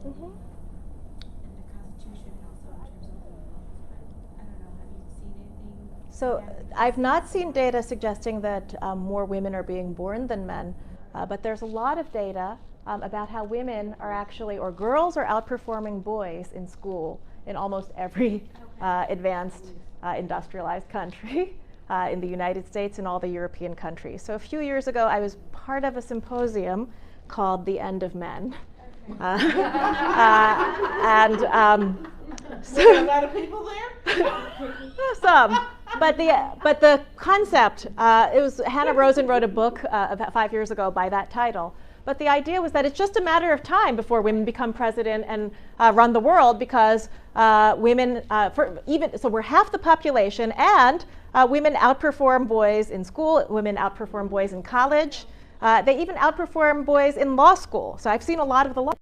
Mm-hmm. in the Constitution and also in terms of the laws. But I don't know, have you seen anything? So I've not seen data suggesting that more women are being born than men, but there's a lot of data about how women are actually, or girls are outperforming boys in school in almost every advanced industrialized country in the United States and all the European countries. So a few years ago, I was part of a symposium called The End of Men. So a lot of people there? Some. But the concept, it was Hannah Rosen wrote a book about 5 years ago by that title. But the idea was that it's just a matter of time before women become president and run the world, because women, so we're half the population, and women outperform boys in school, women outperform boys in college, they even outperform boys in law school. So I've seen a lot of the law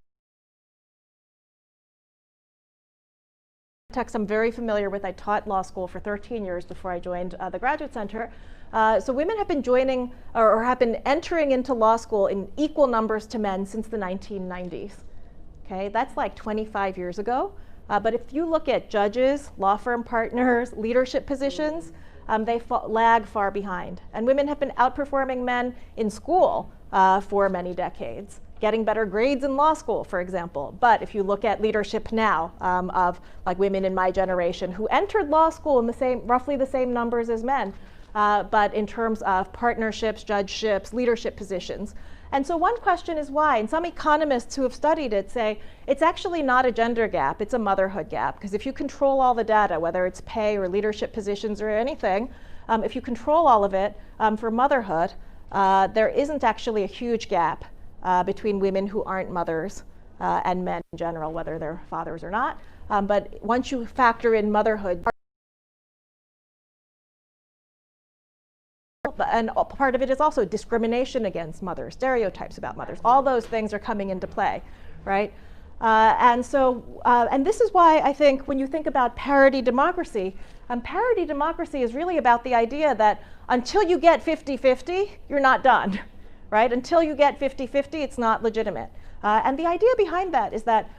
texts I'm very familiar with. I taught law school for 13 years before I joined the Graduate Center. So women have been joining or have been entering into law school in equal numbers to men since the 1990s. Okay, that's like 25 years ago. But if you look at judges, law firm partners, leadership positions, they lag far behind. And women have been outperforming men in school for many decades, getting better grades in law school, for example. But if you look at leadership now of like women in my generation who entered law school in roughly the same numbers as men, but in terms of partnerships, judgeships, leadership positions. And so one question is why? And some economists who have studied it say it's actually not a gender gap, it's a motherhood gap. Because if you control all the data, whether it's pay or leadership positions or anything, if you control all of it for motherhood, there isn't actually a huge gap between women who aren't mothers and men in general, whether they're fathers or not. But once you factor in motherhood, and part of it is also discrimination against mothers, stereotypes about mothers. All those things are coming into play, right? And this is why I think when you think about parity democracy is really about the idea that until you get 50-50, you're not done, right? Until you get 50-50, it's not legitimate. And the idea behind that is that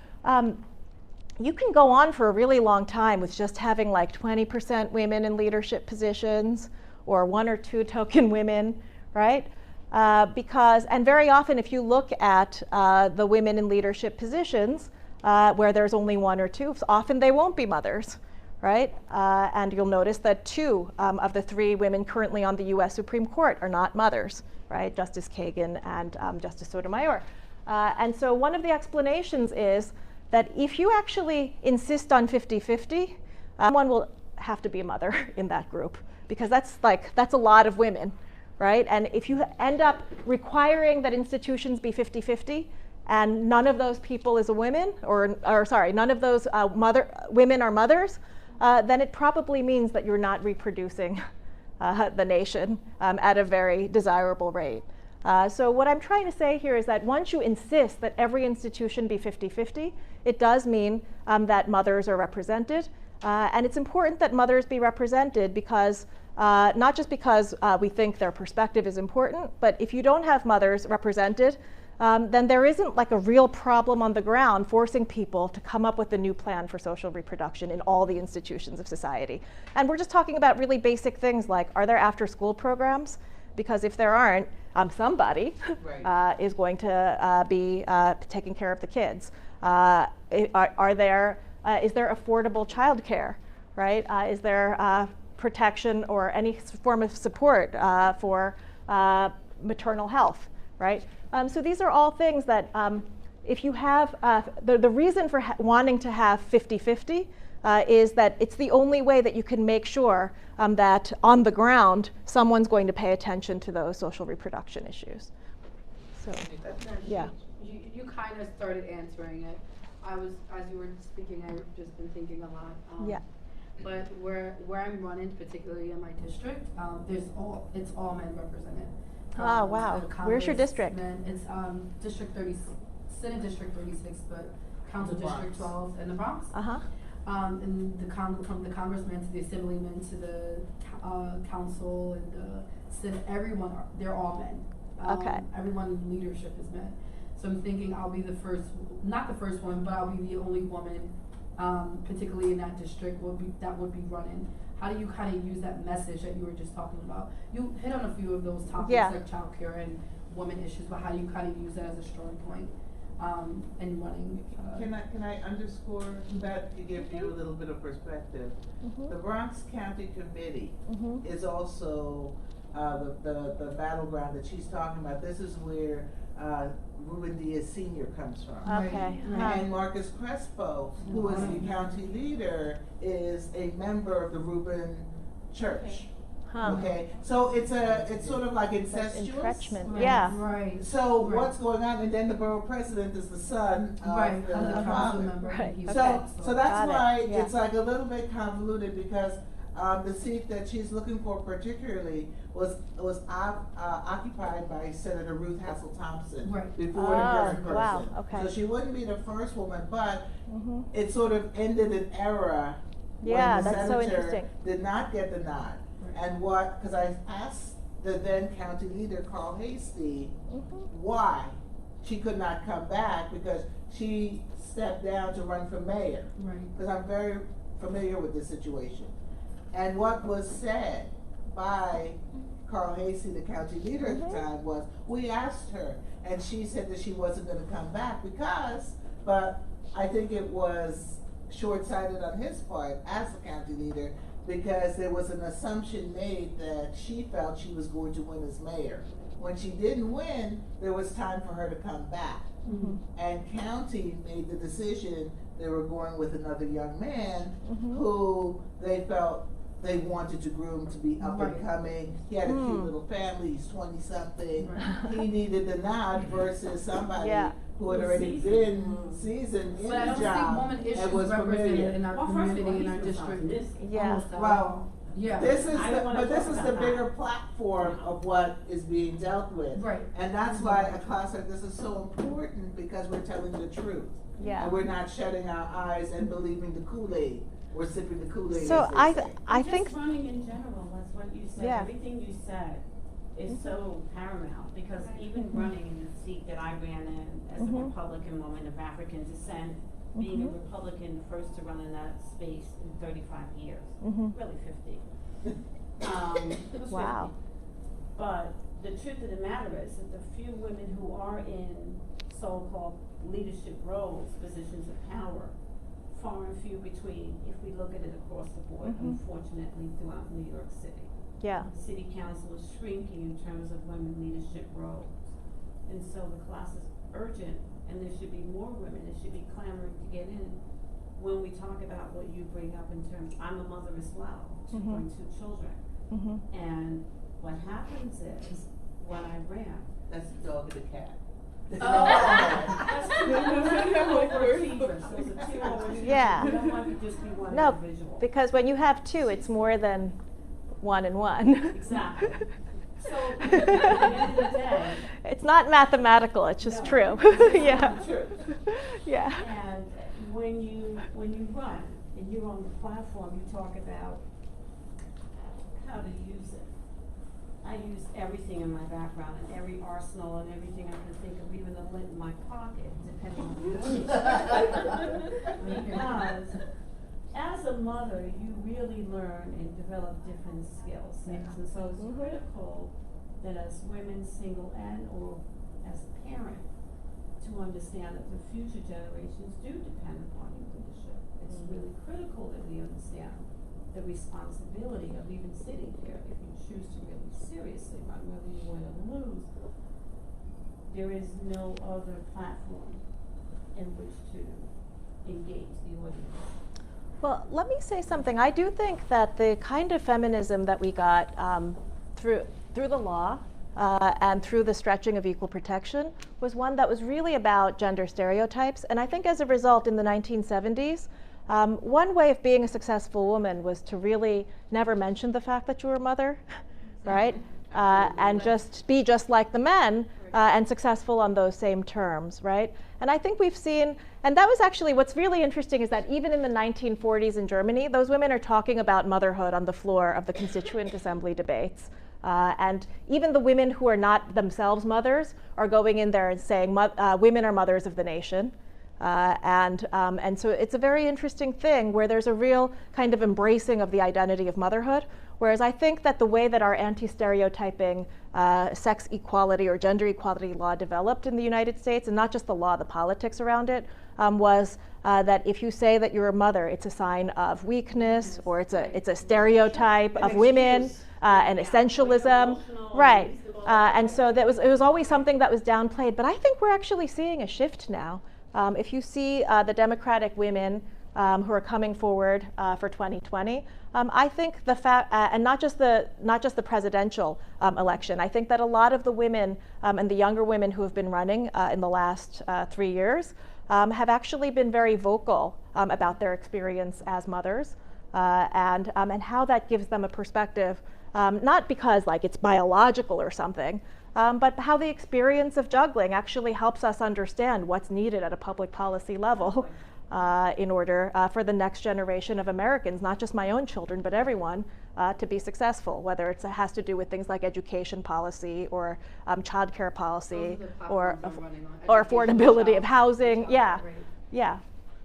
you can go on for a really long time with just having like 20% women in leadership positions, or 1 or 2 token women, right? And very often if you look at the women in leadership positions where there's only 1 or 2, often they won't be mothers, right? And you'll notice that 2 of the 3 women currently on the US Supreme Court are not mothers, right? Justice Kagan and Justice Sotomayor. And so one of the explanations is that if you actually insist on 50-50, someone will have to be a mother in that group, because that's a lot of women, right? And if you end up requiring that institutions be 50-50 and none of those people is a woman, none of those women are mothers, then it probably means that you're not reproducing the nation at a very desirable rate. So what I'm trying to say here is that once you insist that every institution be 50-50, it does mean that mothers are represented. And it's important that mothers be represented because, not just because we think their perspective is important, but if you don't have mothers represented, then there isn't like a real problem on the ground forcing people to come up with a new plan for social reproduction in all the institutions of society. And we're just talking about really basic things like, are there after-school programs? Because if there aren't, somebody is going to be taking care of the kids. Is there affordable childcare, right? Is there protection or any form of support for maternal health, right? So these are all things that if you have, the reason for wanting to have 50-50 is that it's the only way that you can make sure that on the ground, someone's going to pay attention to those social reproduction issues. So, yeah. You kind of started answering it. As you were speaking, I've just been thinking a lot. Yeah. But where I'm running, particularly in my district, it's all men represented. Oh wow! Where's your district? It's District 36, Senate District 36, but Council District 12 in the Bronx. And from the congressman to the assemblyman to the council and the Senate, they're all men. Okay. Everyone in leadership is men. So I'm thinking I'll be the first, not the first one, but I'll be the only woman, particularly in that district that would be running. How do you kind of use that message that you were just talking about? You hit on a few of those topics like childcare and women issues, but how do you kind of use that as a strong point in running? Can I underscore that to give you a little bit of perspective? The Bronx County Committee is also the battleground that she's talking about. This is where Ruben Diaz Sr. comes from. Okay. And Marcus Crespo, who is the county leader, is a member of the Ruben Church. Okay, so it's sort of like incestuous. Entrenchment. Yeah. Right. So what's going on? And then the borough president is the son of the council father. member. Right. So that's why Yeah. it's like a little bit convoluted, because the seat that she's looking for particularly was occupied by Senator Ruth Hassel Thompson before the current person. Wow. Okay. So she wouldn't be the first woman, but it sort of ended an era when the that's so senator interesting. did not get the nod. And because I asked the then county leader, Carl Hasty, why she could not come back, because she stepped down to run for mayor. Because I'm very familiar with this situation. And what was said by Carl Hasty, the county leader at the time, was, we asked her, and she said that she wasn't going to come back but I think it was short-sighted on his part as the county leader, because there was an assumption made that she felt she was going to win as mayor. When she didn't win, there was time for her to come back. And county made the decision they were going with another young man who they felt they wanted to groom to be up and coming. He had a cute little family, he's 20-something. He needed the nod versus somebody who had already been seasoned in the job and was familiar. In our community, in our district. Well, this is the bigger platform of what is being dealt with. And that's why a class like this is so important, because we're telling the truth. And we're not shutting our eyes and believing the Kool-Aid. We're sipping the Kool-Aid. So I think just running in general, that's what you said. Everything you said is so paramount, because even running in the seat that I ran in as a Republican woman of African descent, being a Republican first to run in that space in 35 years, really 50. It was 50. But the truth of the matter is that the few women who are in so-called leadership roles, positions of power, far and few between if we look at it across the board, unfortunately, throughout New York City. City council is shrinking in terms of women leadership roles. And so the class is urgent, and there should be more women that should be clamoring to get in. When we talk about what you bring up in terms, I'm a mother as well, 2.2 children. And what happens is, when I ran, that's the dog and the cat. That's two overachievers. Those are two overachievers. You don't want to just be one individual. Because when you have two, it's more than 1 and 1. Exactly. So at the end of the day, it's not mathematical. It's just true. And when you run and you're on the platform, you talk about how to use it. I use everything in my background and every arsenal and everything I can think of, even the lint in my pocket, depending on the because as a mother, you really learn and develop different skill sets. And so it's critical that as women, single and or as a parent, to understand that the future generations do depend upon your leadership. It's really critical that we understand the responsibility of even sitting here if you choose to really seriously run, whether you win or lose. There is no other platform in which to engage the audience. Well, let me say something. I do think that the kind of feminism that we got through the law and through the stretching of equal protection was one that was really about gender stereotypes. And I think as a result, in the 1970s, one way of being a successful woman was to really never mention the fact that you were a mother, right? And just be just like the men and successful on those same terms, right? And I think we've seen, and that was actually what's really interesting is that even in the 1940s in Germany, those women are talking about motherhood on the floor of the Constituent Assembly debates. And even the women who are not themselves mothers are going in there and saying women are mothers of the nation. And so it's a very interesting thing where there's a real kind of embracing of the identity of motherhood. Whereas I think that the way that our anti-stereotyping sex equality or gender equality law developed in the United States, and not just the law, the politics around it, was that if you say that you're a mother, it's a sign of weakness, or it's a stereotype of women, and essentialism, right? And so it was always something that was downplayed. But I think we're actually seeing a shift now. If you see the Democratic women who are coming forward for 2020, I think the fact, and not just the presidential election, I think that a lot of the women and the younger women who have been running in the last 3 years have actually been very vocal about their experience as mothers, and how that gives them a perspective, not because like it's biological or something, but how the experience of juggling actually helps us understand what's needed at a public policy level in order for the next generation of Americans, not just my own children, but everyone, to be successful, whether it has to do with things like education policy or childcare policy or affordability of housing. Yeah, yeah.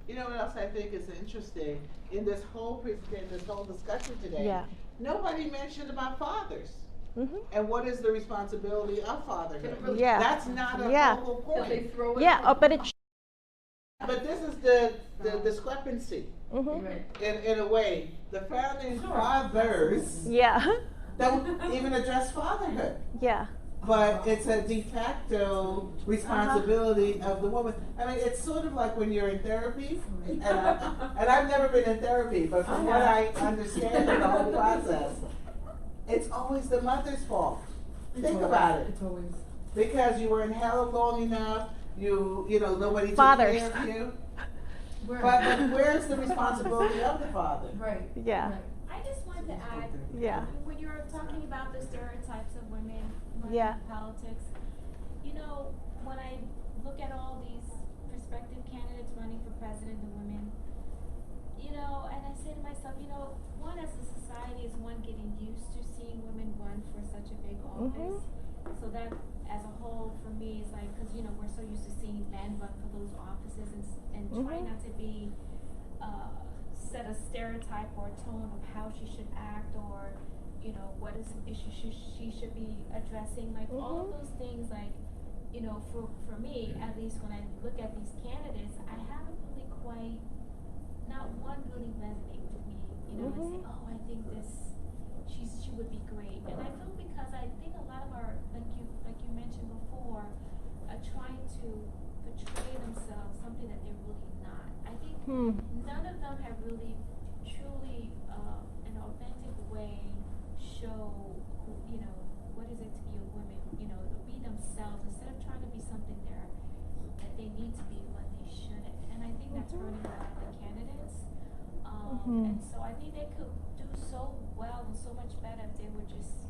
You know what else I think is interesting? In this whole discussion today, yeah. Nobody mentioned about fathers. Mm-hmm. And what is the responsibility of fatherhood? Yeah. That's not a focal point. Yeah, but it. But this is the discrepancy. Mm-hmm. In a way, the founding fathers don't even address fatherhood. Yeah. But it's a de facto responsibility of the woman. I mean, it's sort of like when you're in therapy, and I've never been in therapy, but from what I understand in the whole process, it's always the mother's fault. Think about it. It's always. Because you were in hell long enough, you know, nobody took Fathers. care of you. But where's the responsibility of the father? Right. Yeah. Right. I just wanted to add, Yeah. when you're talking about the stereotypes of women running in politics, you know, when I look at all these prospective candidates running for president, the women, you know, and I say to myself, you know, one, as a society, is one getting used to seeing women run for such a big office. So that, as a whole, for me, is like, because, you know, we're so used to seeing men run for those offices and try not to be, set a stereotype or a tone of how she should act, or, you know, what is an issue she should be addressing. Like, all of those things, like, you know, for me, at least when I look at these candidates, I haven't really quite, not one really resonate with me. You know, I say, oh, I think she would be great. And I feel, because I think a lot of our, like you mentioned before, are trying to portray themselves something that they're really not. I think none of them have really, truly, an authentic way show, you know, what is it to be a woman, you know, to be themselves instead of trying to be something that they need to be when they shouldn't. And I think that's hurting a lot of the candidates. And so I think they could do so well and so much better if they would just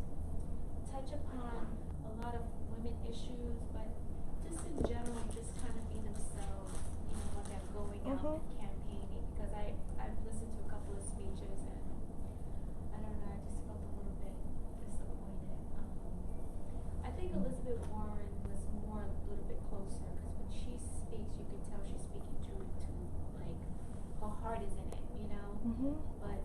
touch upon a lot of women issues, but just in general, just kind of be themselves, you know, when they're going out and campaigning. Because I've listened to a couple of speeches, and I don't know, I just felt a little bit disappointed. I think Elizabeth Warren was more a little bit closer, because when she speaks, you can tell she's speaking to like, her heart is in it, you know. But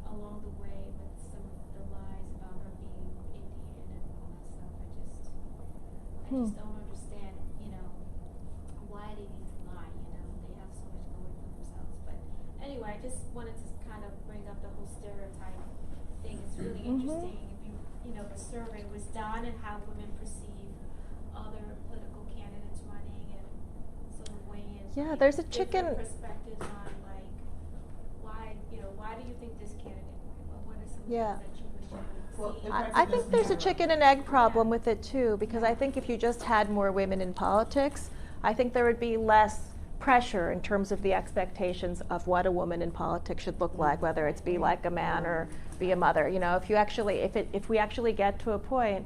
along the way, with some of the lies about her being Indian and all that stuff, I just don't understand, you know, why they need to lie. You know, they have so much going for themselves. But anyway, I just wanted to kind of bring up the whole stereotype thing. It's really interesting. If you know, the survey was done and how women perceive other political candidates running, and sort of weigh in. Yeah, there's a chicken. Perspectives on, like, why do you think this candidate won? What are some things that you wish you would see? I think there's a chicken and egg problem with it too, because I think if you just had more women in politics, I think there would be less pressure in terms of the expectations of what a woman in politics should look like, whether it's be like a man or be a mother. You know, if we actually get to a point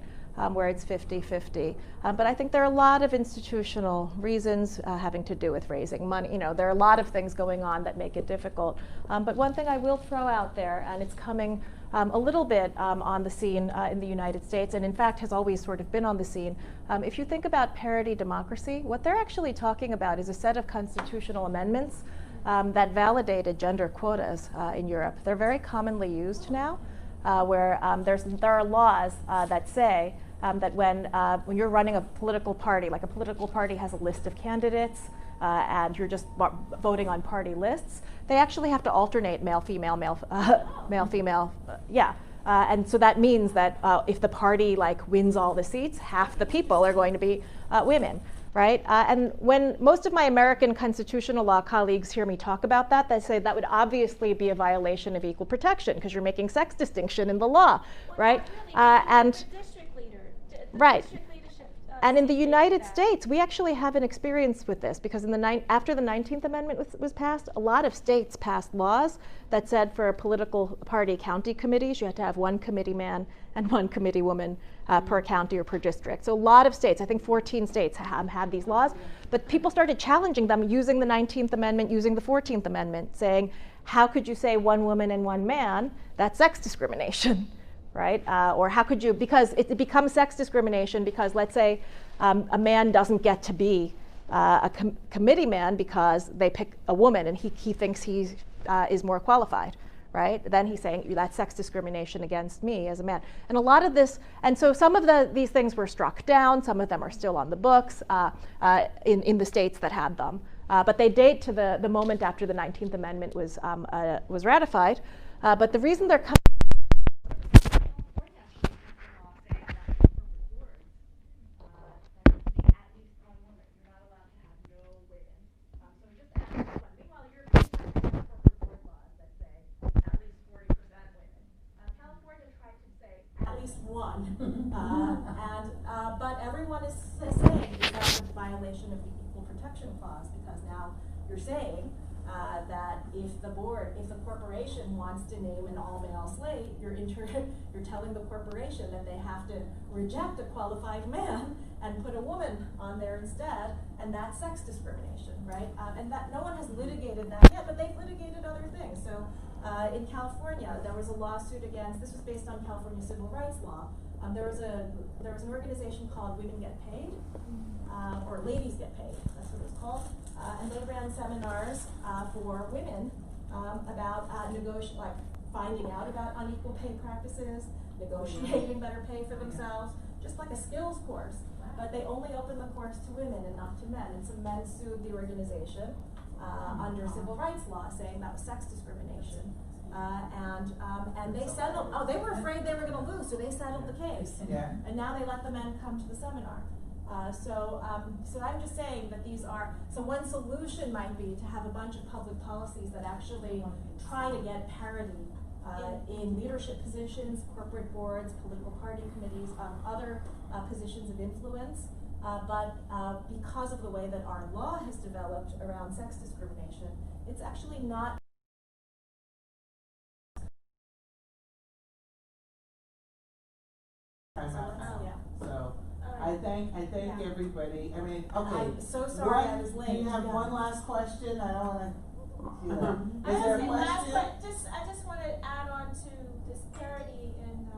where it's 50-50. But I think there are a lot of institutional reasons having to do with raising money. You know, there are a lot of things going on that make it difficult. But one thing I will throw out there, and it's coming a little bit on the scene in the United States, and in fact has always sort of been on the scene. If you think about parity democracy, what they're actually talking about is a set of constitutional amendments that validated gender quotas in Europe. They're very commonly used now, where there are laws that say that when you're running a political party, like a political party has a list of candidates, and you're just voting on party lists, they actually have to alternate male, female, male, female, yeah. And so that means that if the party wins all the seats, half the people are going to be women, right? And when most of my American constitutional law colleagues hear me talk about that, they say that would obviously be a violation of equal protection because you're making sex distinction in the law, right? And right. And in the United States, we actually have an experience with this because after the 19th Amendment was passed, a lot of states passed laws that said for political party county committees, you had to have one committee man and one committee woman per county or per district. So a lot of states, I think 14 states had these laws, but people started challenging them using the 19th Amendment, using the 14th Amendment, saying, how could you say one woman and one man? That's sex discrimination. Right? Or how could you, because it becomes sex discrimination because let's say a man doesn't get to be a committee man because they pick a woman and he thinks he is more qualified, right? Then he's saying that's sex discrimination against me as a man. And a lot of this, and so some of these things were struck down, some of them are still on the books in the states that had them. But they date to the moment after the 19th Amendment was ratified. But the reason they're coming but everyone is saying that's a violation of the Equal Protection Clause because now you're saying that if the corporation wants to name an all-male slate, you're telling the corporation that they have to reject a qualified man and put a woman on there instead, and that's sex discrimination, right? And that no one has litigated that yet, but they've litigated other things. So in California, there was a lawsuit against. This was based on California civil rights law. There was an organization called Women Get Paid, or Ladies Get Paid, that's what it was called, and they ran seminars for women about finding out about unequal pay practices, negotiating better pay for themselves, just like a skills course. But they only opened the course to women and not to men, and some men sued the organization under civil rights law, saying that was sex discrimination. And they settled. Oh, they were afraid they were going to lose, so they settled the case. Yeah. And now they let the men come to the seminar. So I'm just saying that these are. So one solution might be to have a bunch of public policies that actually try to get parity in leadership positions, corporate boards, political party committees, other positions of influence. But because of the way that our law has developed around sex discrimination, it's actually not. So I thank everybody. I mean, okay. I'm so sorry I was late. Do you have one last question? I don't want to. Is there a question? I just want to add on to this parity in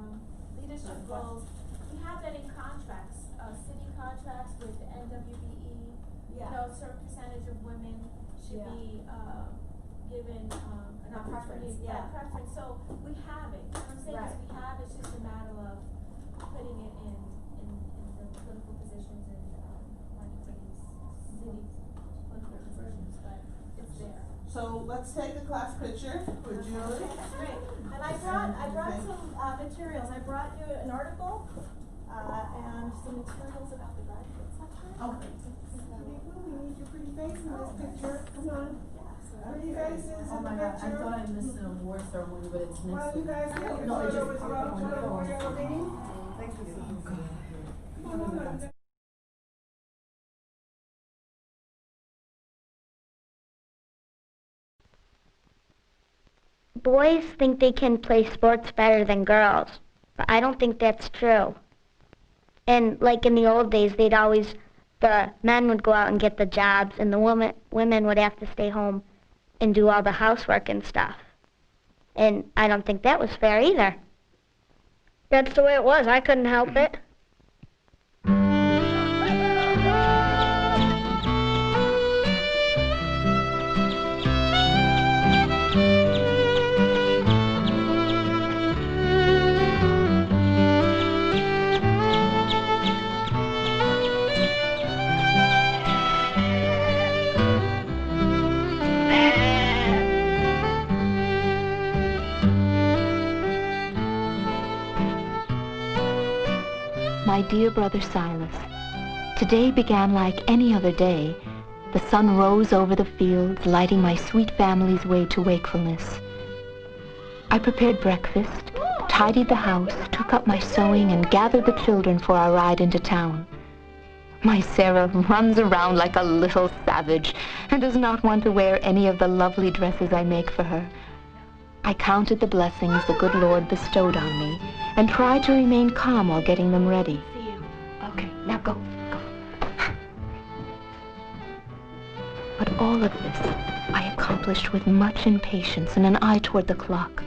leadership roles. We have that in contracts, city contracts with the NWBE. Yeah. You know, a certain percentage of women should be given an opportunity. Yeah. Preference. So we have it. What I'm saying is we have. It's just a matter of putting it in the political positions and running for these city political positions, but it's there. So let's take a class picture with Julie. Great. And I brought some materials. I brought you an article and some materials about the graduate section. Okay. We need your pretty face in this picture. Come on. Pretty faces in the my God, I picture. thought I missed an award ceremony, but it's next Well, you week. guys get your No, it's photo just as popped well. up on the phone. Thank you. Come on. Boys think they can play sports better than girls, but I don't think that's true. And like in the old days, the men would go out and get the jobs, and the women would have to stay home and do all the housework and stuff. And I don't think that was fair either. That's the way it was. I couldn't help it. My dear brother Silas, today began like any other day. The sun rose over the fields, lighting my sweet family's way to wakefulness. I prepared breakfast, tidied the house, took up my sewing, and gathered the children for our ride into town. My Sarah runs around like a little savage and does not want to wear any of the lovely dresses I make for her. I counted the blessings the good Lord bestowed on me and tried to remain calm while getting them ready. Okay, now go. But all of this I accomplished with much impatience and an eye toward the clock.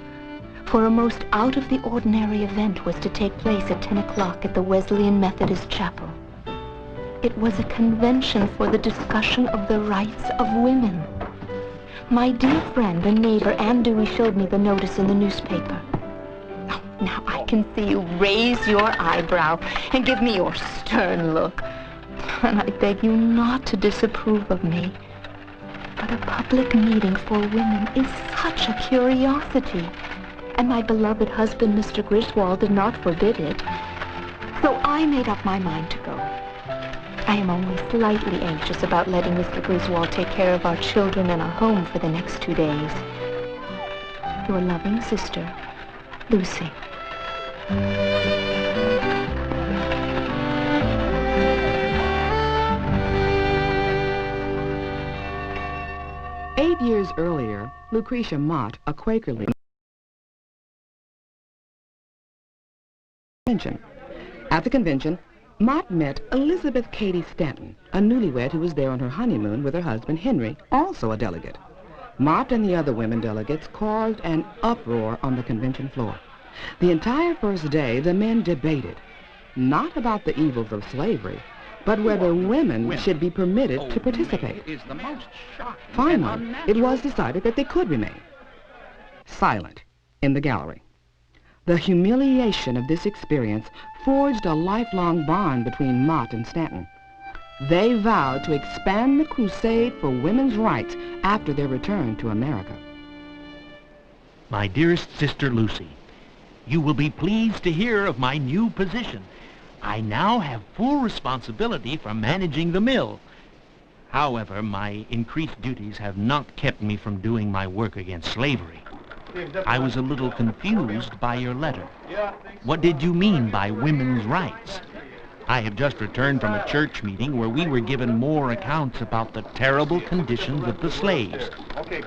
For a most out-of-the-ordinary event was to take place at 10 o'clock at the Wesleyan Methodist Chapel. It was a convention for the discussion of the rights of women. My dear friend and neighbor Ann Dewey showed me the notice in the newspaper. Oh, now I can see you raise your eyebrow and give me your stern look. And I beg you not to disapprove of me. But a public meeting for women is such a curiosity. And my beloved husband, Mr. Griswold, did not forbid it. So I made up my mind to go. I am only slightly anxious about letting Mr. Griswold take care of our children and our home for the next 2 days. Your loving sister, Lucy. Eight years earlier, Lucretia Mott, a Quaker leader, at the convention, Mott met Elizabeth Cady Stanton, a newlywed who was there on her honeymoon with her husband Henry, also a delegate. Mott and the other women delegates caused an uproar on the convention floor. The entire first day, the men debated, not about the evils of slavery, but whether women should be permitted to participate. Finally, it was decided that they could remain silent in the gallery. The humiliation of this experience forged a lifelong bond between Mott and Stanton. They vowed to expand the crusade for women's rights after their return to America. My dearest sister Lucy, you will be pleased to hear of my new position. I now have full responsibility for managing the mill. However, my increased duties have not kept me from doing my work against slavery. I was a little confused by your letter. What did you mean by women's rights? I have just returned from a church meeting where we were given more accounts about the terrible conditions of the slaves.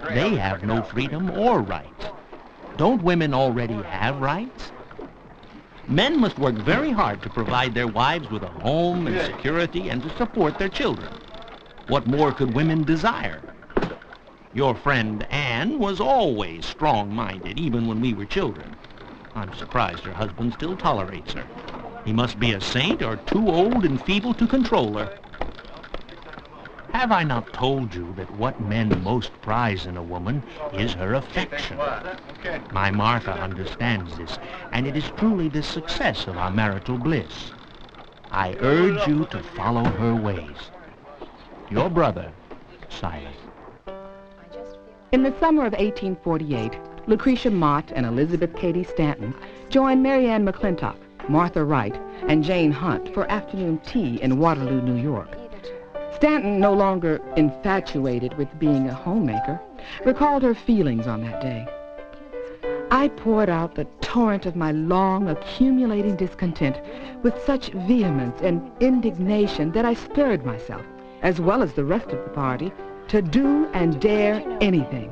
They have no freedom or rights. Don't women already have rights? Men must work very hard to provide their wives with a home and security and to support their children. What more could women desire? Your friend Anne was always strong-minded, even when we were children. I'm surprised her husband still tolerates her. He must be a saint or too old and feeble to control her. Have I not told you that what men most prize in a woman is her affection? My Martha understands this, and it is truly the success of our marital bliss. I urge you to follow her ways. Your brother, Silas. In the summer of 1848, Lucretia Mott and Elizabeth Cady Stanton joined Mary Ann McClintock, Martha Wright, and Jane Hunt for afternoon tea in Waterloo, New York. Stanton, no longer infatuated with being a homemaker, recalled her feelings on that day. I poured out the torrent of my long accumulating discontent with such vehemence and indignation that I stirred myself, as well as the rest of the party, to do and dare anything.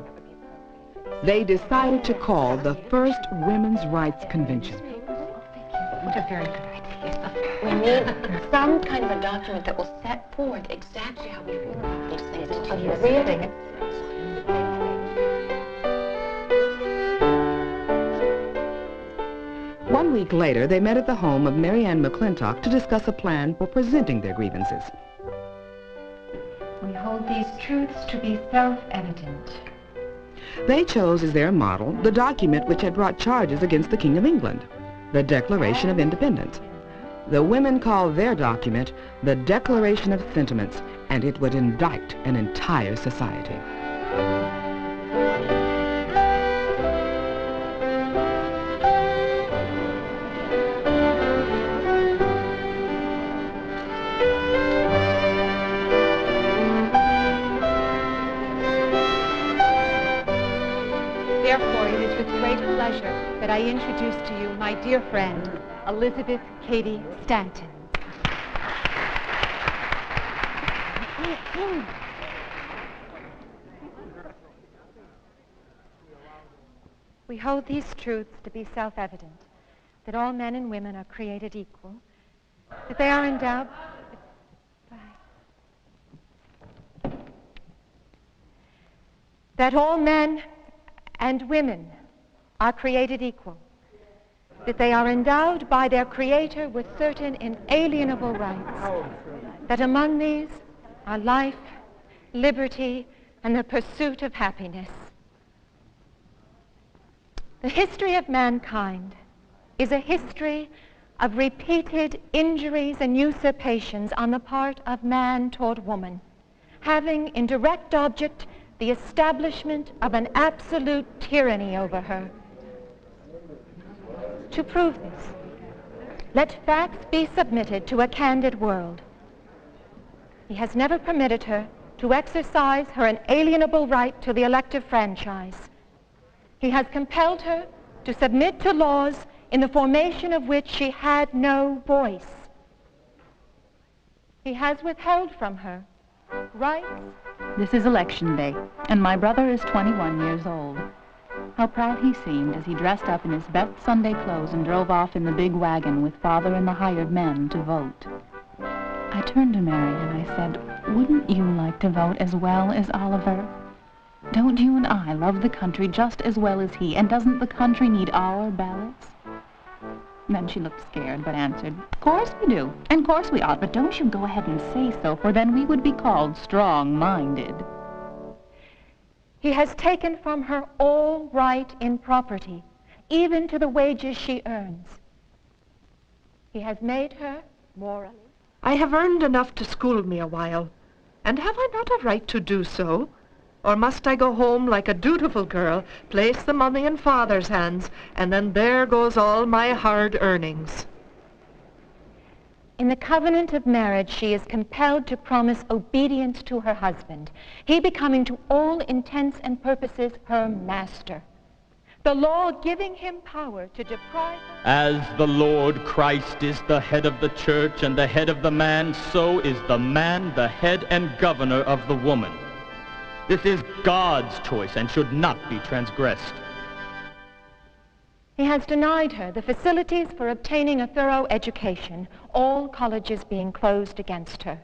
They decided to call the first Women's Rights Convention. What a very good idea. We need some kind of a document that will set forth exactly how we feel about these things. 1 week later, they met at the home of Mary Ann McClintock to discuss a plan for presenting their grievances. We hold these truths to be self-evident. They chose as their model the document which had brought charges against the King of England, the Declaration of Independence. The women called their document the Declaration of Sentiments, and it would indict an entire society. Therefore, it is with great pleasure that I introduce to you my dear friend, Elizabeth Cady Stanton. We hold these truths to be self-evident, that all men and women are created equal, that they are endowed... that all men and women are created equal, that they are endowed by their Creator with certain inalienable rights, that among these are life, liberty, and the pursuit of happiness. The history of mankind is a history of repeated injuries and usurpations on the part of man toward woman, having in direct object the establishment of an absolute tyranny over her. To prove this, let facts be submitted to a candid world. He has never permitted her to exercise her inalienable right to the elective franchise. He has compelled her to submit to laws in the formation of which she had no voice. He has withheld from her rights. This is election day, and my brother is 21 years old. How proud he seemed as he dressed up in his best Sunday clothes and drove off in the big wagon with father and the hired men to vote. I turned to Mary and I said, "Wouldn't you like to vote as well as Oliver? Don't you and I love the country just as well as he, and doesn't the country need our ballots?" Then she looked scared, but answered, "Of course we do, and of course we ought, but don't you go ahead and say so, for then we would be called strong-minded." He has taken from her all right in property, even to the wages she earns. He has made her morally. I have earned enough to school me a while, and have I not a right to do so? Or must I go home like a dutiful girl, place the money in father's hands, and then there goes all my hard earnings? In the covenant of marriage, she is compelled to promise obedience to her husband, he becoming to all intents and purposes her master, the law giving him power to deprive her. As the Lord Christ is the head of the church and the head of the man, so is the man the head and governor of the woman. This is God's choice and should not be transgressed. He has denied her the facilities for obtaining a thorough education, all colleges being closed against her.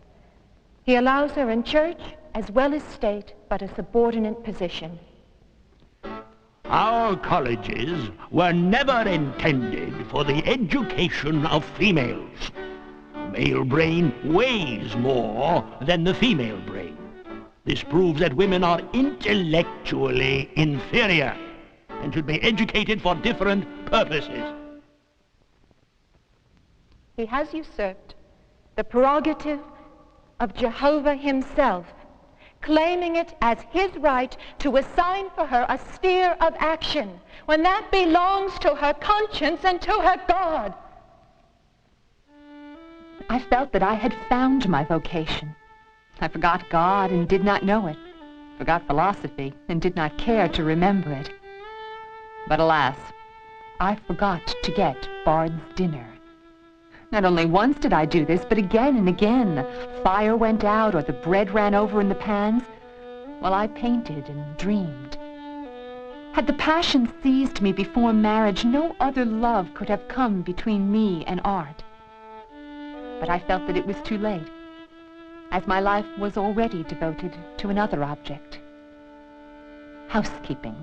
He allows her in church as well as state, but a subordinate position. Our colleges were never intended for the education of females. The male brain weighs more than the female brain. This proves that women are intellectually inferior and should be educated for different purposes. He has usurped the prerogative of Jehovah himself, claiming it as his right to assign for her a sphere of action, when that belongs to her conscience and to her God. I felt that I had found my vocation. I forgot God and did not know it, forgot philosophy and did not care to remember it. But alas, I forgot to get Bard's dinner. Not only once did I do this, but again and again. The fire went out or the bread ran over in the pans, while I painted and dreamed. Had the passion seized me before marriage, no other love could have come between me and art. But I felt that it was too late, as my life was already devoted to another object: housekeeping.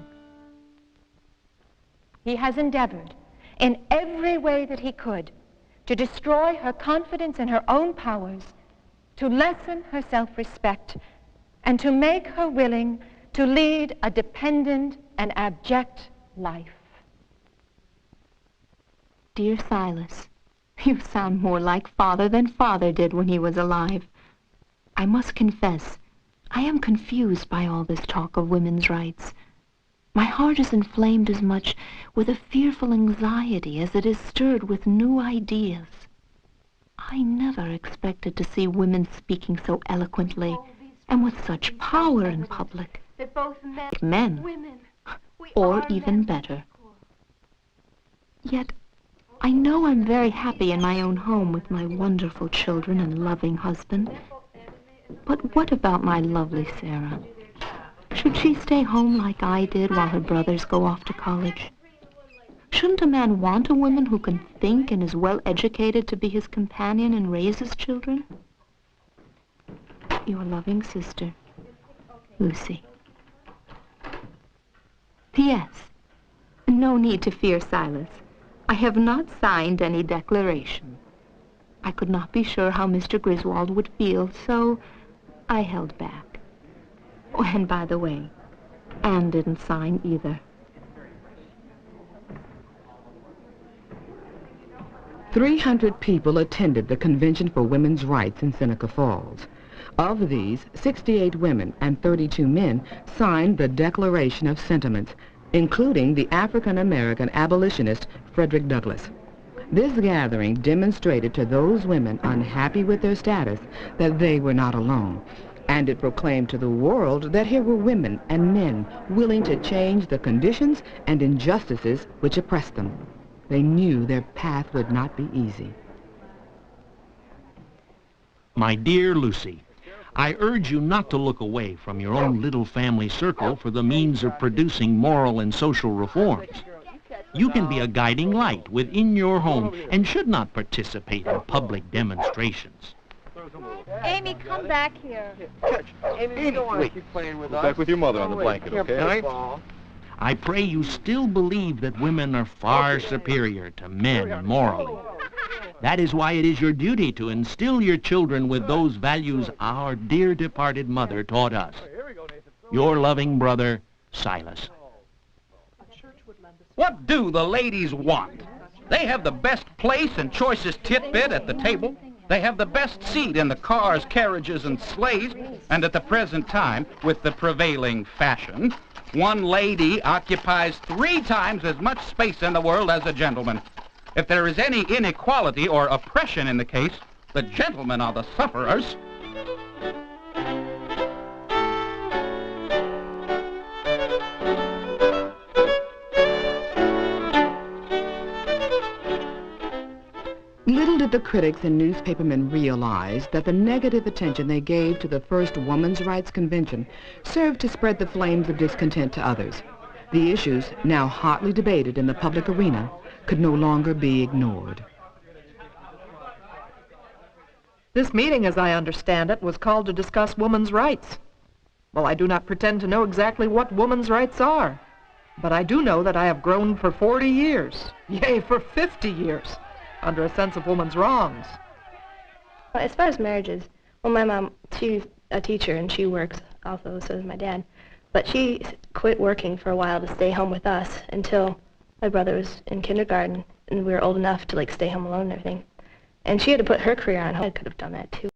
He has endeavored, in every way that he could to destroy her confidence in her own powers, to lessen her self-respect, and to make her willing to lead a dependent and abject life. Dear Silas, you sound more like Father than Father did when he was alive. I must confess, I am confused by all this talk of women's rights. My heart is inflamed as much with a fearful anxiety as it is stirred with new ideas. I never expected to see women speaking so eloquently and with such power in public. That both Men, women, or even better. Yet, I know I'm very happy in my own home with my wonderful children and loving husband. But what about my lovely Sarah? Should she stay home like I did while her brothers go off to college? Shouldn't a man want a woman who can think and is well educated to be his companion and raise his children? Your loving sister, Lucy. P.S. No need to fear, Silas. I have not signed any declaration. I could not be sure how Mr. Griswold would feel, so I held back. Oh, and by the way, Anne didn't sign either. "300 people attended the Convention for Women's Rights in Seneca Falls. Of these, 68 women and 32 men signed the Declaration of Sentiments, including the African-American abolitionist Frederick Douglass. This gathering demonstrated to those women unhappy with their status that they were not alone, and it proclaimed to the world that here were women and men willing to change the conditions and injustices which oppressed them. They knew their path would not be easy." My dear Lucy, I urge you not to look away from your own little family circle for the means of producing moral and social reforms. You can be a guiding light within your home and should not participate in public demonstrations. Amy, come back here. Amy, you don't want to keep playing with us. Back with your mother on the blanket, okay? I pray you still believe that women are far superior to men morally. That is why it is your duty to instill your children with those values our dear departed mother taught us. Your loving brother, Silas. What do the ladies want? They have the best place and choicest titbit at the table. They have the best seat in the cars, carriages, and sleighs. And at the present time, with the prevailing fashion, one lady occupies 3 times as much space in the world as a gentleman. If there is any inequality or oppression in the case, the gentlemen are the sufferers. Little did the critics and newspapermen realize that the negative attention they gave to the first Women's Rights Convention served to spread the flames of discontent to others. The issues, now hotly debated in the public arena, could no longer be ignored. This meeting, as I understand it, was called to discuss women's rights. Well, I do not pretend to know exactly what women's rights are, but I do know that I have grown for 40 years, yea, for 50 years, under a sense of women's wrongs. As far as marriages, well, my mom, she's a teacher and she works also, so does my dad. But she quit working for a while to stay home with us until my brother was in kindergarten and we were old enough to like stay home alone and everything. And she had to put her career on hold. I could have done that too.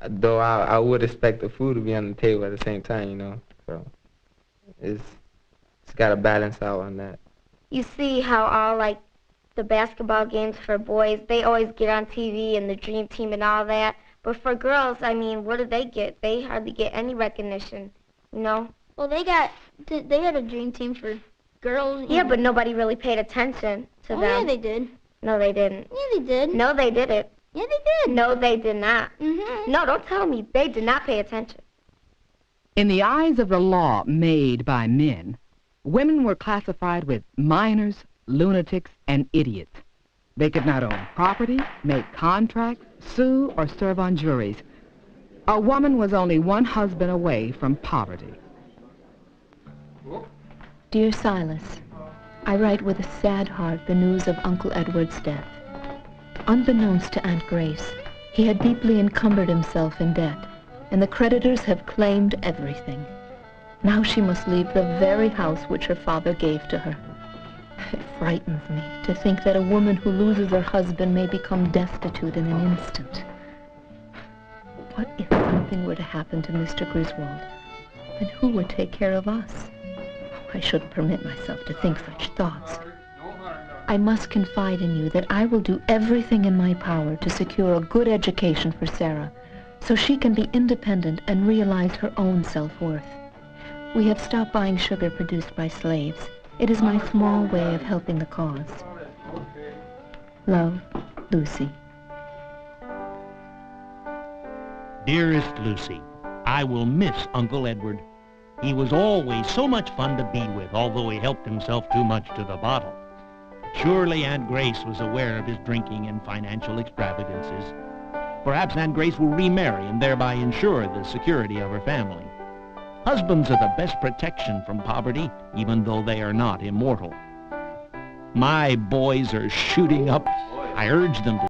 Though I would expect the food to be on the table at the same time, you know. So it's got to balance out on that. You see how all, like, the basketball games for boys, they always get on TV and the Dream Team and all that. But for girls, I mean, what do they get? They hardly get any recognition, you know? Well, they had a Dream Team for girls. Yeah, but nobody really paid attention to them. Yeah, they did. No, they didn't. Yeah, they did. No, they didn't. Yeah, they did. No, they did not. No, don't tell me. They did not pay attention. In the eyes of the law made by men, women were classified with minors, lunatics, and idiots. They could not own property, make contracts, sue, or serve on juries. A woman was only one husband away from poverty. Dear Silas, I write with a sad heart the news of Uncle Edward's death. Unbeknownst to Aunt Grace, he had deeply encumbered himself in debt, and the creditors have claimed everything. Now she must leave the very house which her father gave to her. It frightens me to think that a woman who loses her husband may become destitute in an instant. What if something were to happen to Mr. Griswold? Then who would take care of us? I shouldn't permit myself to think such thoughts. I must confide in you that I will do everything in my power to secure a good education for Sarah, so she can be independent and realize her own self-worth. We have stopped buying sugar produced by slaves. It is my small way of helping the cause. Love, Lucy. Dearest Lucy, I will miss Uncle Edward. He was always so much fun to be with, although he helped himself too much to the bottle. Surely Aunt Grace was aware of his drinking and financial extravagances. Perhaps Aunt Grace will remarry and thereby ensure the security of her family. Husbands are the best protection from poverty, even though they are not immortal. My boys are shooting up. I urge them to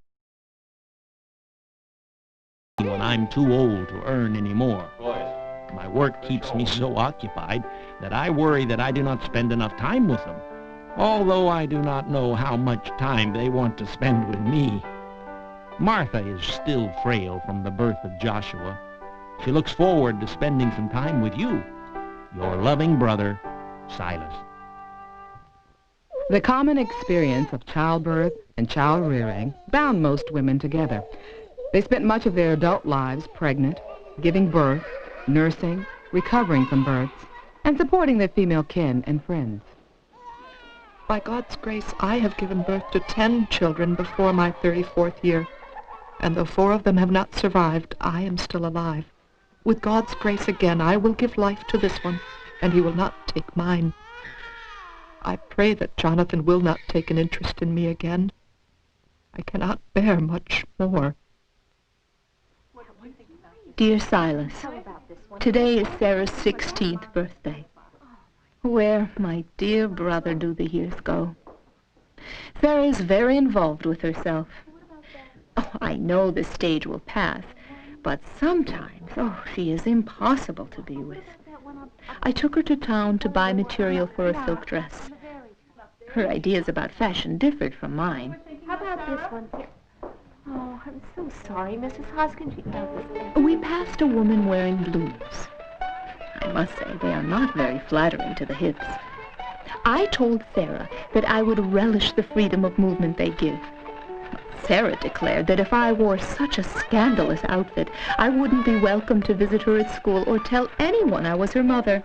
when I'm too old to earn any more. My work keeps me so occupied that I worry that I do not spend enough time with them, although I do not know how much time they want to spend with me. Martha is still frail from the birth of Joshua. She looks forward to spending some time with you. Your loving brother, Silas. The common experience of childbirth and child rearing bound most women together. They spent much of their adult lives pregnant, giving birth, nursing, recovering from births, and supporting their female kin and friends. By God's grace, I have given birth to 10 children before my 34th year, and though 4 of them have not survived, I am still alive. With God's grace again, I will give life to this one, and he will not take mine. I pray that Jonathan will not take an interest in me again. I cannot bear much more. Dear Silas, today is Sarah's 16th birthday. Where, my dear brother, do the years go? Sarah is very involved with herself. Oh, I know the stage will pass, but sometimes, she is impossible to be with. I took her to town to buy material for a silk dress. Her ideas about fashion differed from mine. How about this one? Oh, I'm so sorry, Mrs. Hoskins. We passed a woman wearing blues. I must say they are not very flattering to the hips. I told Sarah that I would relish the freedom of movement they give. Sarah declared that if I wore such a scandalous outfit, I wouldn't be welcome to visit her at school or tell anyone I was her mother.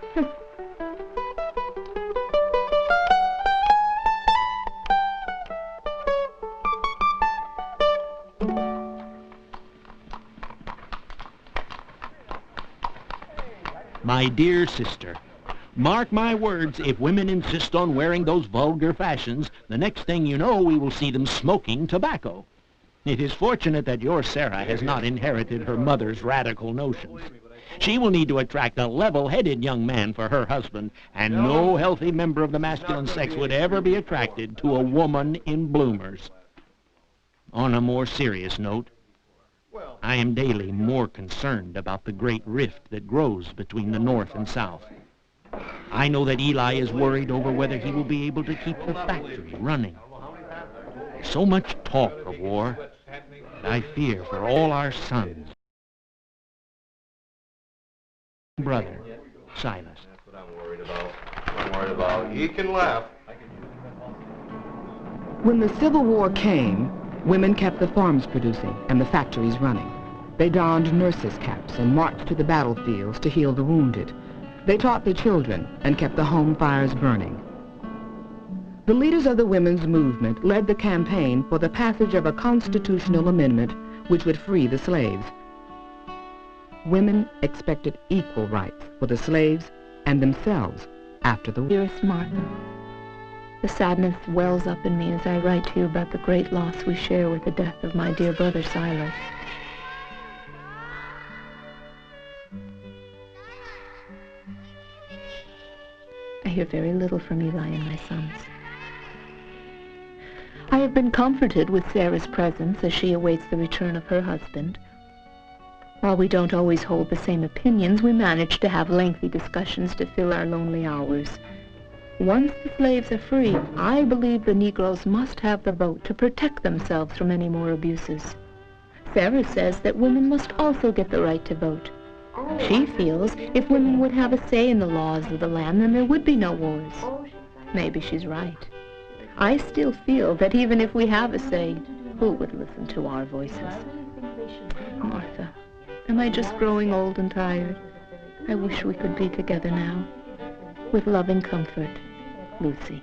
My dear sister, mark my words, if women insist on wearing those vulgar fashions, the next thing you know, we will see them smoking tobacco. It is fortunate that your Sarah has not inherited her mother's radical notions. She will need to attract a level-headed young man for her husband, and no healthy member of the masculine sex would ever be attracted to a woman in bloomers. On a more serious note, I am daily more concerned about the great rift that grows between the North and South. I know that Eli is worried over whether he will be able to keep the factory running. So much talk of war, and I fear for all our sons. Brother, Silas. That's what I'm worried about. I'm worried about. He can laugh. When the Civil War came, women kept the farms producing and the factories running. They donned nurses' caps and marched to the battlefields to heal the wounded. They taught the children and kept the home fires burning. The leaders of the women's movement led the campaign for the passage of a constitutional amendment which would free the slaves. Women expected equal rights for the slaves and themselves after the war. Dearest Martha, the sadness wells up in me as I write to you about the great loss we share with the death of my dear brother Silas. hear very little from Eli and my sons. I have been comforted with Sarah's presence as she awaits the return of her husband. While we don't always hold the same opinions, we manage to have lengthy discussions to fill our lonely hours. Once the slaves are free, I believe the Negroes must have the vote to protect themselves from any more abuses. Sarah says that women must also get the right to vote. She feels if women would have a say in the laws of the land, then there would be no wars. Maybe she's right. I still feel that even if we have a say, who would listen to our voices? Martha, am I just growing old and tired? I wish we could be together now. With loving comfort, Lucy.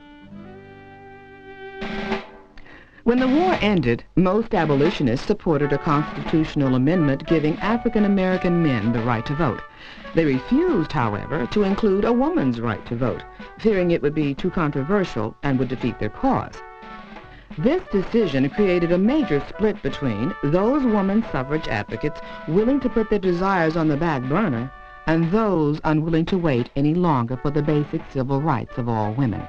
When the war ended, most abolitionists supported a constitutional amendment giving African American men the right to vote. They refused, however, to include a woman's right to vote, fearing it would be too controversial and would defeat their cause. This decision created a major split between those woman suffrage advocates willing to put their desires on the back burner and those unwilling to wait any longer for the basic civil rights of all women.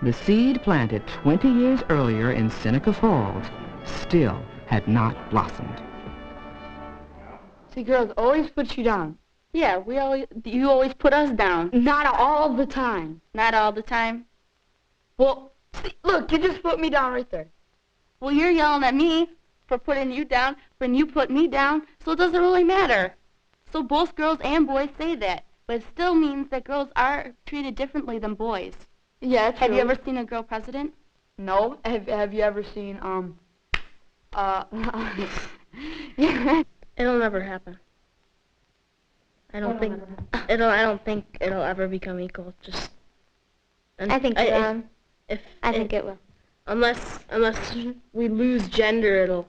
The seed planted 20 years earlier in Seneca Falls still had not blossomed. See, girls always put you down. Yeah, you always put us down. Not all the time. Not all the time? Well, see, look, you just put me down right there. Well, you're yelling at me for putting you down when you put me down, so it doesn't really matter. So both girls and boys say that, but it still means that girls are treated differently than boys. Yeah, true. Have you ever seen a girl president? No. Have you ever seen, It'll never happen. I don't think it'll ever become equal. I think it will. I think it will. Unless we lose gender,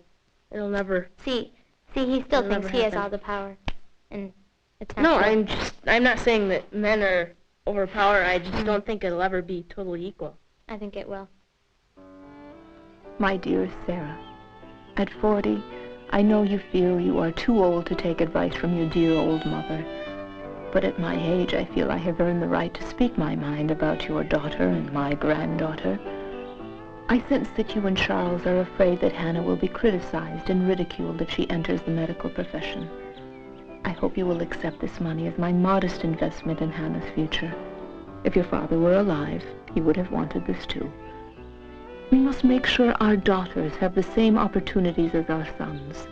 it'll never. See, he still thinks he has all the power, and it's not. No, true. I'm not saying that men are overpowered. I just don't think it'll ever be totally equal. I think it will. My dearest Sarah, at 40, I know you feel you are too old to take advice from your dear old mother. But at my age, I feel I have earned the right to speak my mind about your daughter and my granddaughter. I sense that you and Charles are afraid that Hannah will be criticized and ridiculed if she enters the medical profession. I hope you will accept this money as my modest investment in Hannah's future. If your father were alive, he would have wanted this too. We must make sure our daughters have the same opportunities as our sons.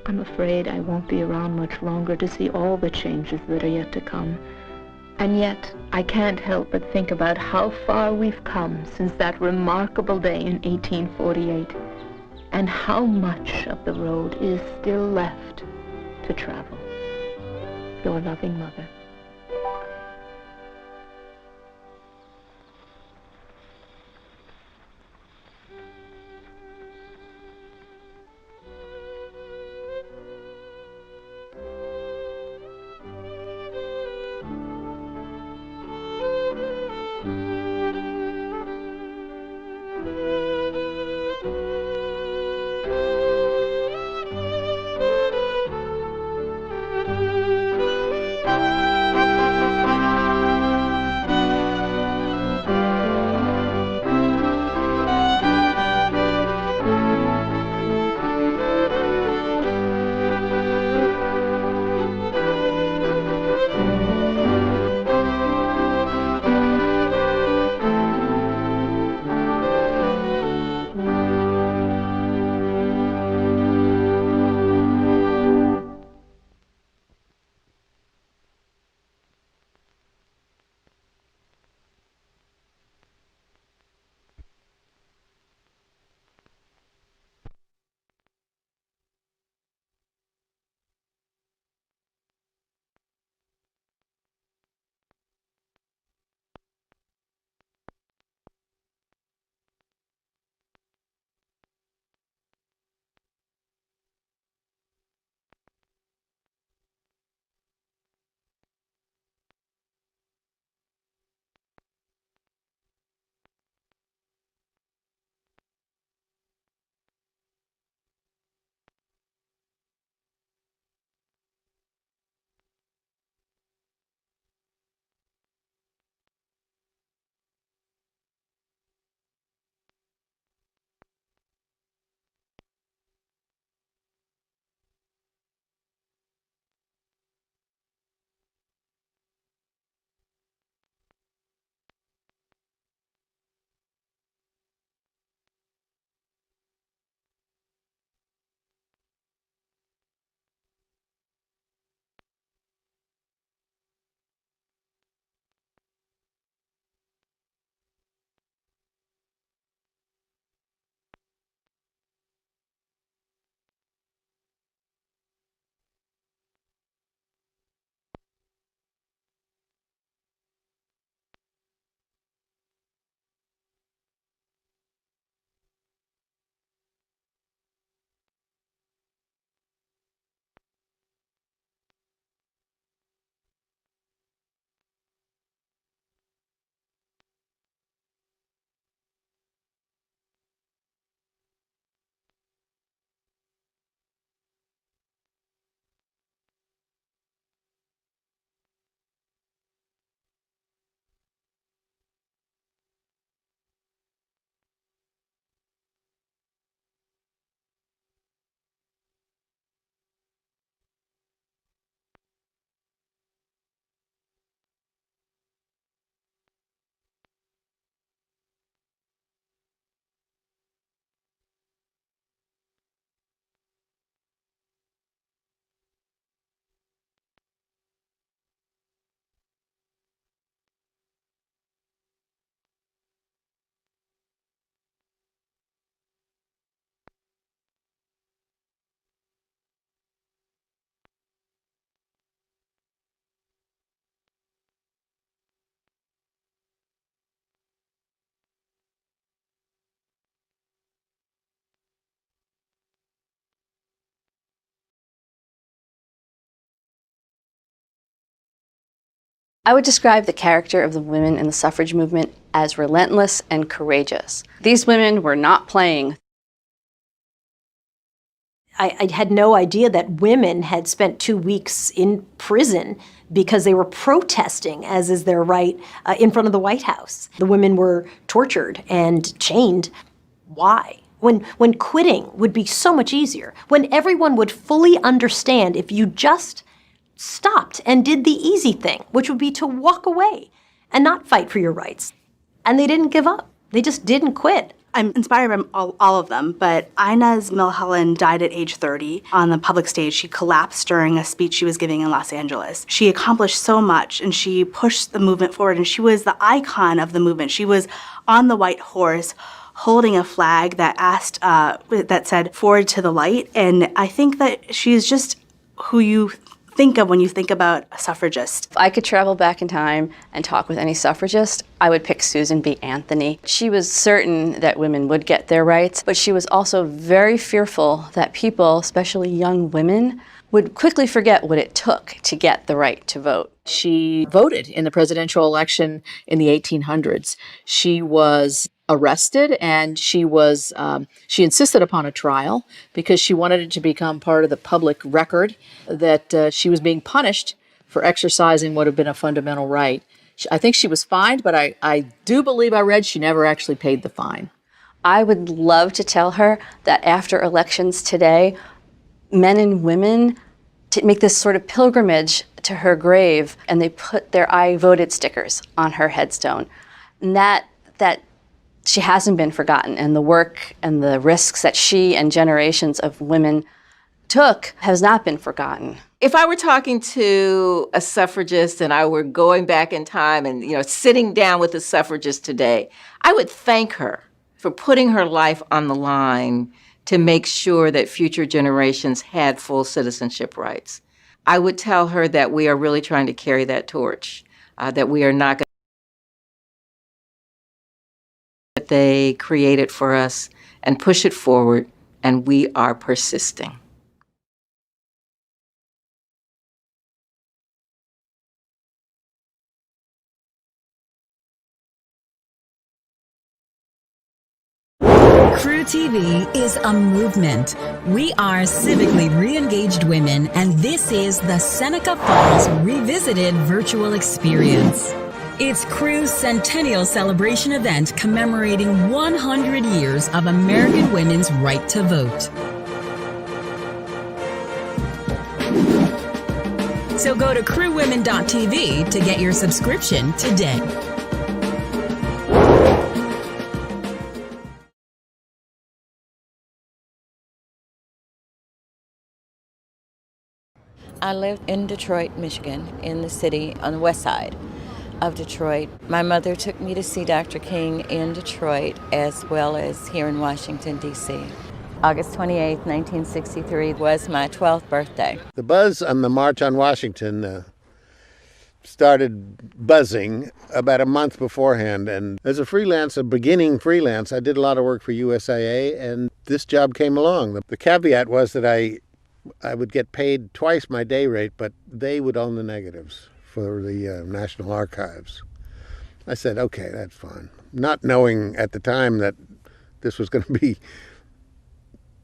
I'm afraid I won't be around much longer to see all the changes that are yet to come. And yet, I can't help but think about how far we've come since that remarkable day in 1848, and how much of the road is still left to travel. Your loving mother. I would describe the character of the women in the suffrage movement as relentless and courageous. These women were not playing. I had no idea that women had spent 2 weeks in prison because they were protesting, as is their right, in front of the White House. The women were tortured and chained. Why? When quitting would be so much easier, when everyone would fully understand if you just stopped and did the easy thing, which would be to walk away and not fight for your rights. And they didn't give up. They just didn't quit. I'm inspired by all of them, but Inez Milholland died at age 30 on the public stage. She collapsed during a speech she was giving in Los Angeles. She accomplished so much, and she pushed the movement forward, and she was the icon of the movement. She was on the white horse, holding a flag that that said, "Forward to the light," and I think that she's just who you think of when you think about a suffragist. If I could travel back in time and talk with any suffragist, I would pick Susan B. Anthony. She was certain that women would get their rights, but she was also very fearful that people, especially young women, would quickly forget what it took to get the right to vote. She voted in the presidential election in the 1800s. She was arrested, and she insisted upon a trial because she wanted it to become part of the public record that she was being punished for exercising what had been a fundamental right. I think she was fined, but I do believe I read she never actually paid the fine. I would love to tell her that after elections today, men and women make this sort of pilgrimage to her grave, and they put their "I voted" stickers on her headstone. And that she hasn't been forgotten, and the work and the risks that she and generations of women took has not been forgotten. If I were talking to a suffragist and I were going back in time and, sitting down with a suffragist today, I would thank her for putting her life on the line to make sure that future generations had full citizenship rights. I would tell her that we are really trying to carry that torch, that we are not going to that they created for us and push it forward, and we are persisting. CREWTV is a movement. We are civically re-engaged women, and this is the Seneca Falls Revisited virtual experience. It's CREW's Centennial celebration event commemorating 100 years of American women's right to vote. So go to crewwomen.tv to get your subscription today. I live in Detroit, Michigan, in the city on the west side of Detroit. My mother took me to see Dr. King in Detroit as well as here in Washington, D.C. August 28, 1963 was my 12th birthday. The buzz on the March on Washington started buzzing about a month beforehand. And as a beginning freelance, I did a lot of work for USIA, and this job came along. The caveat was that I would get paid twice my day rate, but they would own the negatives for the National Archives. I said, okay, that's fine. Not knowing at the time that this was going to be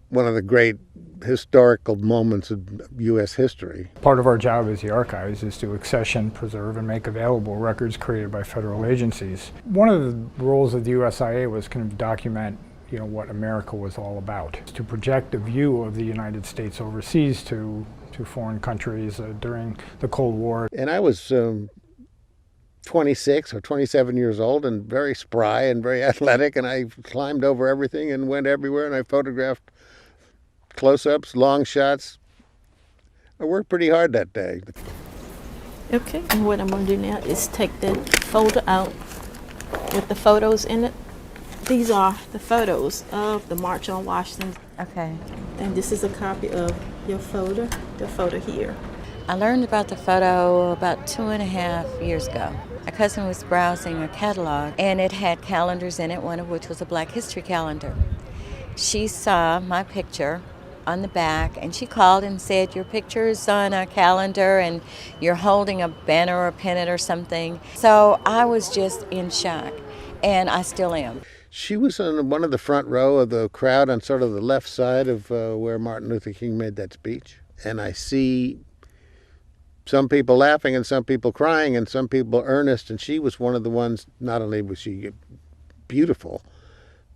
one of the great historical moments of U.S. history. Part of our job as the archives is to accession, preserve, and make available records created by federal agencies. One of the roles of the USIA was kind of document what America was all about, to project a view of the United States overseas to foreign countries during the Cold War. And I was 26 or 27 years old and very spry and very athletic, and I climbed over everything and went everywhere, and I photographed close-ups, long shots. I worked pretty hard that day. Okay, and what I'm going to do now is take the folder out with the photos in it. These are the photos of the March on Washington. Okay. And this is a copy of your folder, the photo here. I learned about the photo about 2.5 years ago. My cousin was browsing a catalog, and it had calendars in it, one of which was a Black History calendar. She saw my picture on the back, and she called and said, your picture is on a calendar and you're holding a banner or a pennant or something. So I was just in shock, and I still am. She was in one of the front row of the crowd on sort of the left side of where Martin Luther King made that speech. And I see some people laughing and some people crying and some people earnest. And she was one of the ones, not only was she beautiful,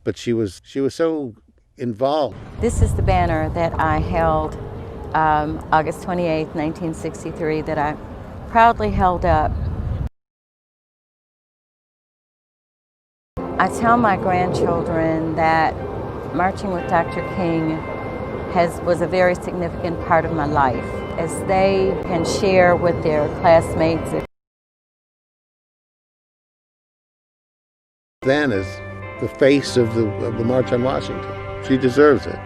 but she was so involved. This is the banner that I held August 28, 1963, that I proudly held up. I tell my grandchildren that marching with Dr. King was a very significant part of my life, as they can share with their classmates. Then is the face of the March on Washington. She deserves it.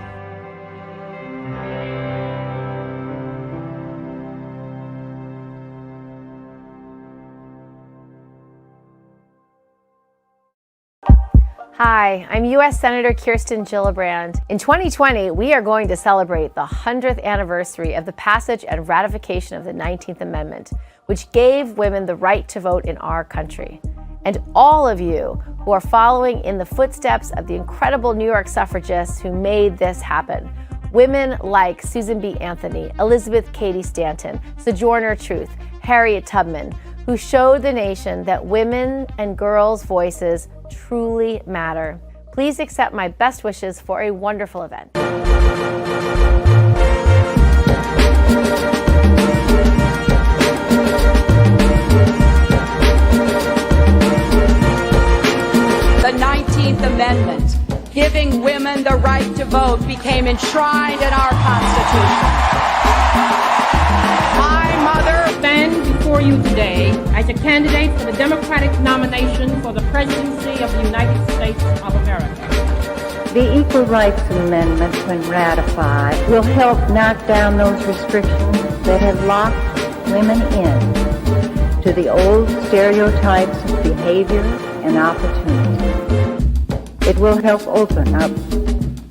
Hi, I'm U.S. Senator Kirsten Gillibrand. In 2020, we are going to celebrate the 100th anniversary of the passage and ratification of the 19th Amendment, which gave women the right to vote in our country. And all of you who are following in the footsteps of the incredible New York suffragists who made this happen. Women like Susan B. Anthony, Elizabeth Cady Stanton, Sojourner Truth, Harriet Tubman, who showed the nation that women and girls' voices truly matter. Please accept my best wishes for a wonderful event. The 19th Amendment, giving women the right to vote, became enshrined in our Constitution. My mother stands before you today as a candidate for the Democratic nomination for the presidency of the United States of America. The Equal Rights Amendment, when ratified, will help knock down those restrictions that have locked women in to the old stereotypes of behavior and opportunity. It will help open up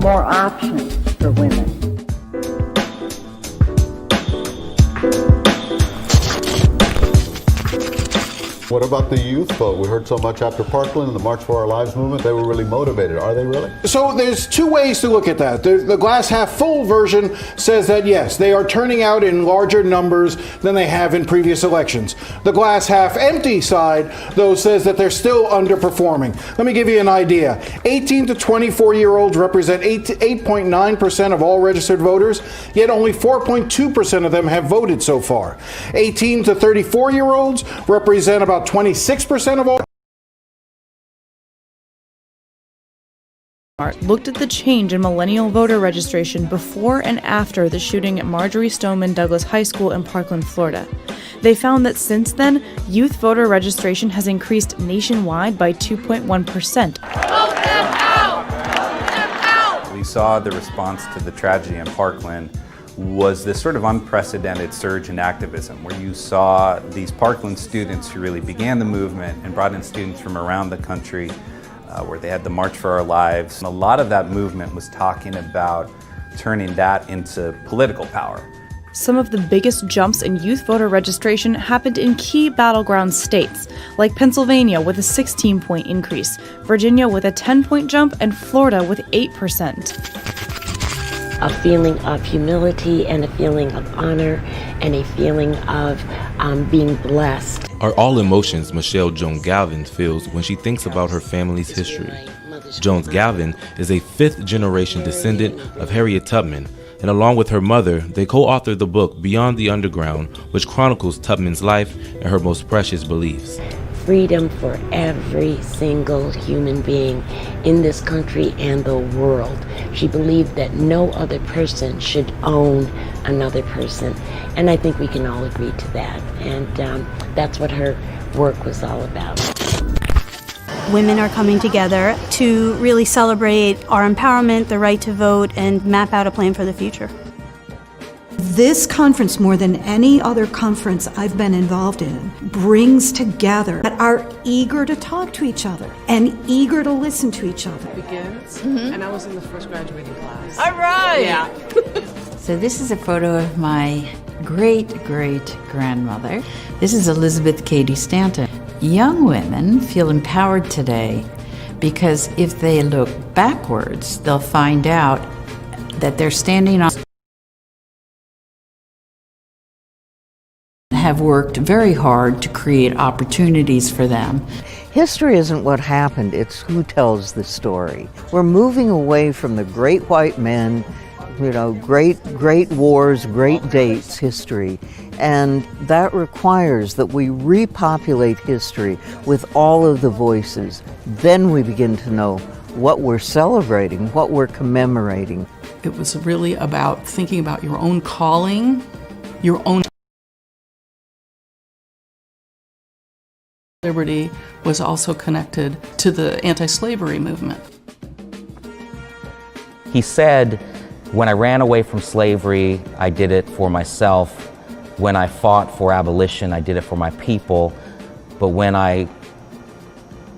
more options for women. What about the youth vote? We heard so much after Parkland and the March for Our Lives movement. They were really motivated. Are they really? So there's two ways to look at that. The glass half full version says that yes, they are turning out in larger numbers than they have in previous elections. The glass half empty side, though, says that they're still underperforming. Let me give you an idea. 18 to 24-year-olds represent 8.9% of all registered voters, yet only 4.2% of them have voted so far. 18 to 34-year-olds represent about 26% of all. Looked at the change in millennial voter registration before and after the shooting at Marjorie Stoneman Douglas High School in Parkland, Florida. They found that since then, youth voter registration has increased nationwide by 2.1%. We saw the response to the tragedy in Parkland was this sort of unprecedented surge in activism, where you saw these Parkland students who really began the movement and brought in students from around the country, where they had the March for Our Lives. And a lot of that movement was talking about turning that into political power. Some of the biggest jumps in youth voter registration happened in key battleground states, like Pennsylvania with a 16-point increase, Virginia with a 10-point jump, and Florida with 8%. A feeling of humility and a feeling of honor and a feeling of being blessed. Are all emotions Michelle Joan Galvin feels when she thinks about her family's history. Jones Galvin is a fifth-generation descendant of Harriet Tubman, and along with her mother, they co-authored the book Beyond the Underground, which chronicles Tubman's life and her most precious beliefs. Freedom for every single human being in this country and the world. She believed that no other person should own another person, and I think we can all agree to that, and that's what her work was all about. Women are coming together to really celebrate our empowerment, the right to vote, and map out a plan for the future. This conference, more than any other conference I've been involved in, brings together that are eager to talk to each other and eager to listen to each other. Begins, and I was in the first graduating class. All right. Yeah. So this is a photo of my great-great-grandmother. This is Elizabeth Cady Stanton. Young women feel empowered today because if they look backwards, they'll find out that they're standing on have worked very hard to create opportunities for them. History isn't what happened, it's who tells the story. We're moving away from the great white men, great wars, great dates history. And that requires that we repopulate history with all of the voices. Then we begin to know what we're celebrating, what we're commemorating. It was really about thinking about your own calling, your own liberty was also connected to the anti-slavery movement. He said, when I ran away from slavery, I did it for myself. When I fought for abolition, I did it for my people. But when I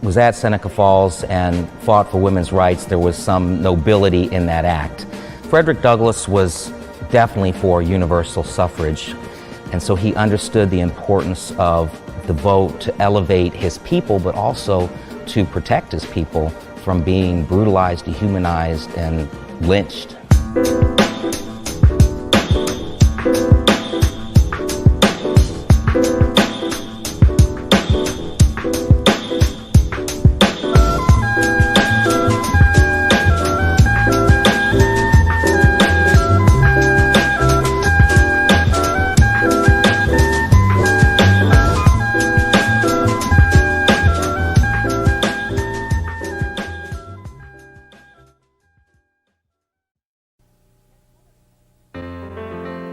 was at Seneca Falls and fought for women's rights, there was some nobility in that act. Frederick Douglass was definitely for universal suffrage, and so he understood the importance of the vote to elevate his people, but also to protect his people from being brutalized, dehumanized, and lynched.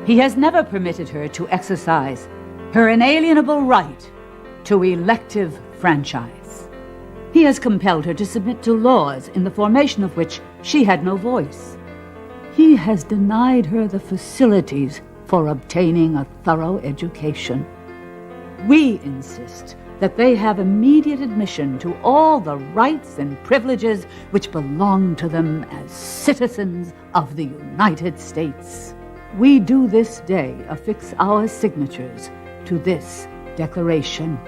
He has never permitted her to exercise her inalienable right to elective franchise. He has compelled her to submit to laws in the formation of which she had no voice. He has denied her the facilities for obtaining a thorough education. We insist that they have immediate admission to all the rights and privileges which belong to them as citizens of the United States. We do this day affix our signatures to this declaration.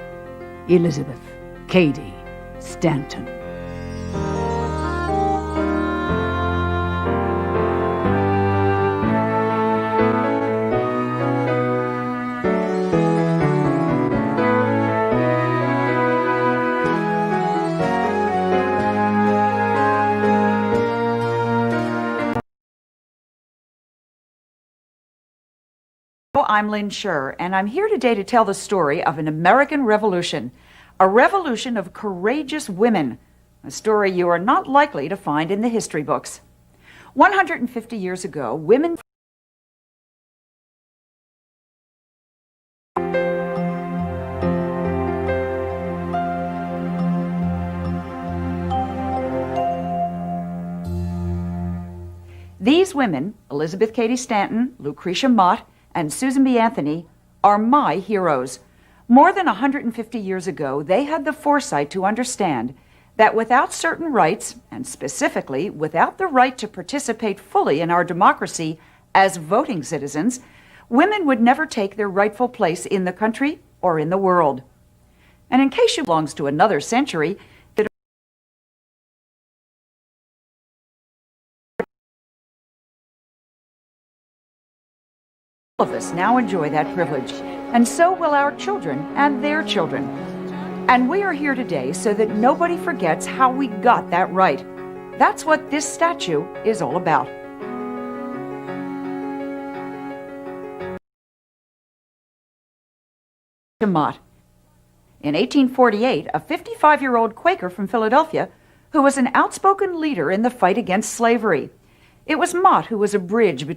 Elizabeth Cady Stanton. I'm Lynn Scher, and I'm here today to tell the story of an American revolution, a revolution of courageous women, a story you are not likely to find in the history books. 150 years ago, women These women, Elizabeth Cady Stanton, Lucretia Mott, and Susan B. Anthony, are my heroes. More than 150 years ago, they had the foresight to understand that without certain rights, and specifically without the right to participate fully in our democracy as voting citizens, women would never take their rightful place in the country or in the world. And in case you belongs to another century, all of us now enjoy that privilege, and so will our children and their children. And we are here today so that nobody forgets how we got that right. That's what this statue is all about. Mott. In 1848, a 55-year-old Quaker from Philadelphia who was an outspoken leader in the fight against slavery. It was Mott who was a bridge between